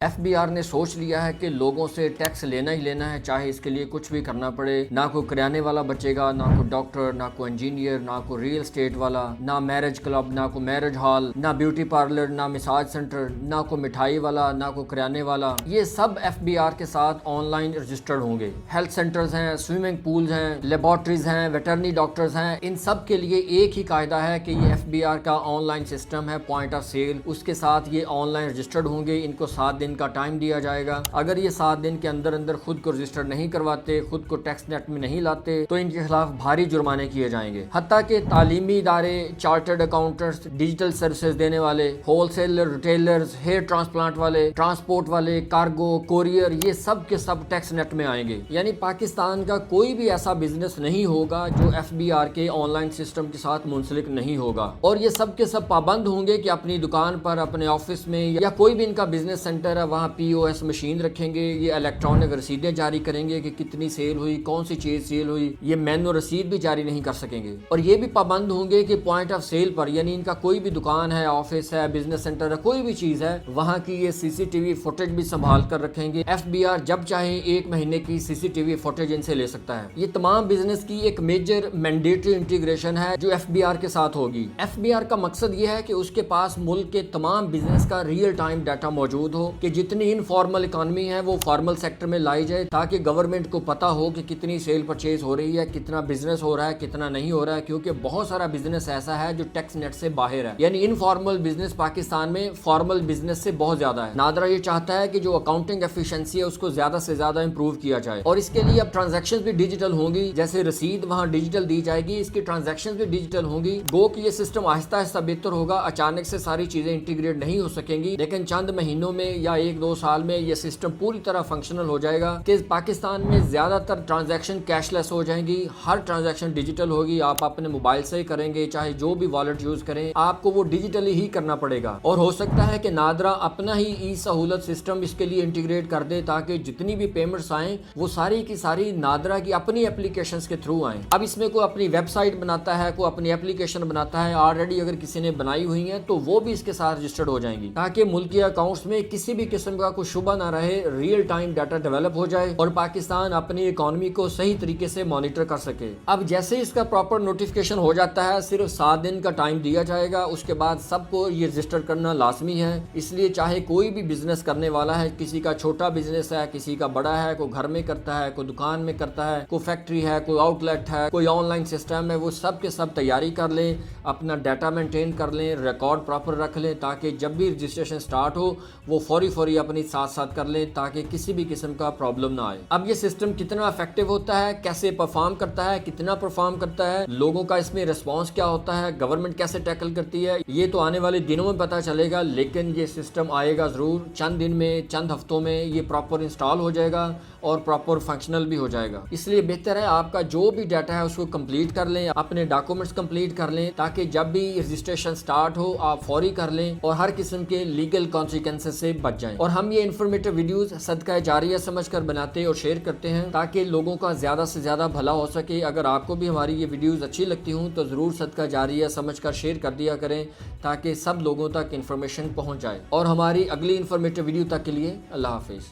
F B are نے سوچ لیا ہے کہ لوگوں سے ٹیکس لینا ہی لینا ہے، چاہے اس کے لیے کچھ بھی کرنا پڑے۔ نہ کوئی کریانے والا بچے گا، نہ کوئی ڈاکٹر، نہ کوئی انجینئر، نہ کوئی ریل اسٹیٹ والا، نہ میرج کلب، نہ کوئی میرج ہال، نہ بیوٹی پارلر، نہ مساج سینٹر، نہ کوئی مٹھائی والا، نہ کوئی کریانے والا۔ یہ سب ایف بی آر کے ساتھ آن لائن رجسٹرڈ ہوں گے۔ ہیلتھ سینٹرز ہیں، سوئمنگ پولز ہیں، لیبارٹریز ہیں، ویٹرنری ڈاکٹرز ہیں، ان سب کے لیے ایک ہی قاعدہ ہے کہ یہ ایف بی آر کا آن لائن سسٹم ہے، پوائنٹ آف سیل، اس کے ساتھ یہ آن لائن رجسٹرڈ ہوں گے۔ ان کو 7 دن کا ٹائم دیا جائے گا۔ اگر یہ 7 دن کے اندر خود کو رجسٹر نہیں کرواتے، خود کو ٹیکس نیٹ میں نہیں لاتے، تو ان کے خلاف بھاری جرمانے کیے جائیں گے۔ حتیٰ کہ تعلیمی ادارے، چارٹرڈ اکاؤنٹنٹس، ڈیجیٹل سروسز دینے والے، wholesaler, retailers, hair transplant والے، ٹرانسپورٹ والے، کارگو، کوریئر، یہ سب کے سب ٹیکس نیٹ میں آئیں گے۔ یعنی پاکستان کا کوئی بھی ایسا بزنس نہیں ہوگا جو ایف بی آر کے آن لائن سسٹم کے ساتھ منسلک نہیں ہوگا، اور یہ سب کے سب پابند ہوں گے کہ اپنی دکان پر، اپنے آفس میں، یا کوئی بھی ان کا بزنس سینٹر ہے وہاں پی او ایس مشین رکھیں گے۔ یہ الیکٹرانک رسیدیں جاری کریں گے کہ کتنی سیل ہوئی، کون سی چیز سیل ہوئی۔ یہ مینو رسید بھی جاری نہیں کر سکیں گے، اور یہ بھی پابند ہوں گے کہ پوائنٹ آف سیل پر، یعنی ان کا کوئی بھی دکان ہے، آفس ہے، بزنس سینٹر ہے، کوئی بھی چیز ہے، وہاں کی یہ سی سی ٹی وی فوٹیج بھی سنبھال کر رکھیں گے۔ ایف بی آر جب چاہے 1 مہینے کی سی سی ٹی وی فوٹیج ان سے لے سکتا ہے۔ یہ تمام بزنس کی ایک میجر مینڈیٹری انٹیگریشن ہے جو ایف بی آر کے ساتھ ہوگی۔ ایف بی آر کا مقصد یہ ہے کہ اس کے پاس ملک کے تمام بزنس کا ریئل ٹائم ڈیٹا موجود ہو، کہ جتنی انفارمل اکانومی ہے وہ فارمل سیکٹر میں لائی جائے، تاکہ گورنمنٹ کو پتا ہو کہ کتنی سیل پرچیز ہو رہی ہے، کتنا بزنس ہو رہا ہے، کتنا نہیں ہو رہا ہے، کیونکہ بہت سارا بزنس ایسا ہے جو ٹیکس نیٹ سے باہر ہے۔ یعنی انفارمل بزنس پاکستان میں فارمل بزنس سے بہت زیادہ ہے۔ نادرا یہ چاہتا ہے کہ جو اکاؤنٹنگ ایفیشنسی ہے اس کو زیادہ سے زیادہ امپروو کیا جائے، اور اس کے لیے اب ٹرانزیکشن بھی ڈیجیٹل ہوں گی۔ جیسے رسید وہاں ڈیجیٹل دی جائے گی، اس کی ٹرانزیکشن بھی ڈیجیٹل ہوں گی۔ گو کہ یہ سسٹم آہستہ آہستہ بہتر ہوگا، اچانک سے ساری چیزیں انٹیگریٹ نہیں ہو سکیں گی، لیکن چند مہینوں میں یا 1-2 سال میں یہ سسٹم پوری طرح فنکشنل ہو جائے گا کہ پاکستان میں زیادہ تر ٹرانزیکشن کیش لیس ہو جائیں گی، ہر ٹرانزیکشن ڈیجیٹل ہوگی۔ آپ اپنے موبائل سے ہی کریں گے، چاہے جو بھی والیٹ یوز کریں، آپ کو وہ ڈیجیٹلی ہی کرنا پڑے گا۔ اور ہو سکتا ہے کہ نادرا اپنا ہی ای سہولت سسٹم اس کے لیے انٹیگریٹ کر دے، تاکہ جتنی بھی پیمنٹس آئیں وہ ساری کی ساری نادرا کی اپنی اپلیکیشنز کے تھرو آئیں۔ اب اس میں کوئی اپنی ویب سائٹ بناتا ہے، کوئی اپنی اپلیکیشن بناتا ہے، آلریڈی اگر کسی نے بنائی ہوئی ہیں تو وہ بھی اس کے ساتھ رجسٹرڈ ہو جائیں گی، تاکہ ملکی اکاؤنٹس میں کسی بھی قسم کا کوئی شبہ نہ رہے، ریئل ٹائم ڈیٹا ڈیولپ ہو جائے اور پاکستان اپنی اکانومی کو صحیح طریقے سے مانیٹر کر سکے۔ اب جیسے اس کا پراپر نوٹیفیکیشن ہو جاتا ہے، صرف 7 دن کا ٹائم دیا جائے گا، اس کے بعد سب کو یہ رجسٹر کرنا لازمی ہے۔ اس لیے چاہے کوئی بھی بزنس کرنے والا ہے، کسی کا چھوٹا بزنس ہے، کسی کا بڑا ہے، کوئی گھر میں کرتا ہے، کوئی دکان میں کرتا ہے، کوئی فیکٹری ہے، کوئی آؤٹ لیٹ ہے، کوئی آن لائن سسٹم ہے، وہ سب کے سب تیاری کر لیں، اپنا ڈیٹا مینٹین کر لیں، ریکارڈ پراپر رکھ لیں، تاکہ جب بھی رجسٹریشن سٹارٹ ہو وہ فوری اپنی ساتھ کر لیں، تاکہ کسی بھی قسم کا پرابلم نہ آئے۔ اب یہ سسٹم کتنا افیکٹو ہوتا ہے، کیسے پرفارم کرتا ہے، کتنا پرفارم کرتا ہے، لوگوں کا اس میں ریسپانس کیا ہوتا ہے، گورنمنٹ کیسے ٹیکل کرتی ہے، یہ تو آنے والے دنوں میں پتہ چلے گا، لیکن یہ سسٹم آئے گا ضرور۔ چند دن میں، چند ہفتوں میں یہ پراپر انسٹال ہو جائے گا اور پراپر فنکشنل بھی ہو جائے گا۔ اس لیے بہتر ہے آپ کا جو بھی ڈیٹا ہے اس کو کمپلیٹ کر لیں، اپنے ڈاکومنٹس کمپلیٹ کر لیں، تاکہ جب بھی رجسٹریشن سٹارٹ ہو آپ فوری کر لیں اور ہر قسم کے لیگل کانسیکوینسز سے بچ جائیں۔ اور ہم یہ انفارمیٹیو ویڈیوز صدقہ جاریہ سمجھ کر بناتے اور شیئر کرتے ہیں، تاکہ لوگوں کا زیادہ سے زیادہ بھلا ہو سکے۔ اگر آپ کو بھی ہماری یہ ویڈیوز اچھی لگتی ہوں تو ضرور صدقہ جاریہ سمجھ کر شیئر کر دیا کریں، تاکہ سب لوگوں تک انفارمیشن پہنچ جائے۔ اور ہماری اگلی انفارمیٹیو ویڈیو تک کے لیے اللہ حافظ۔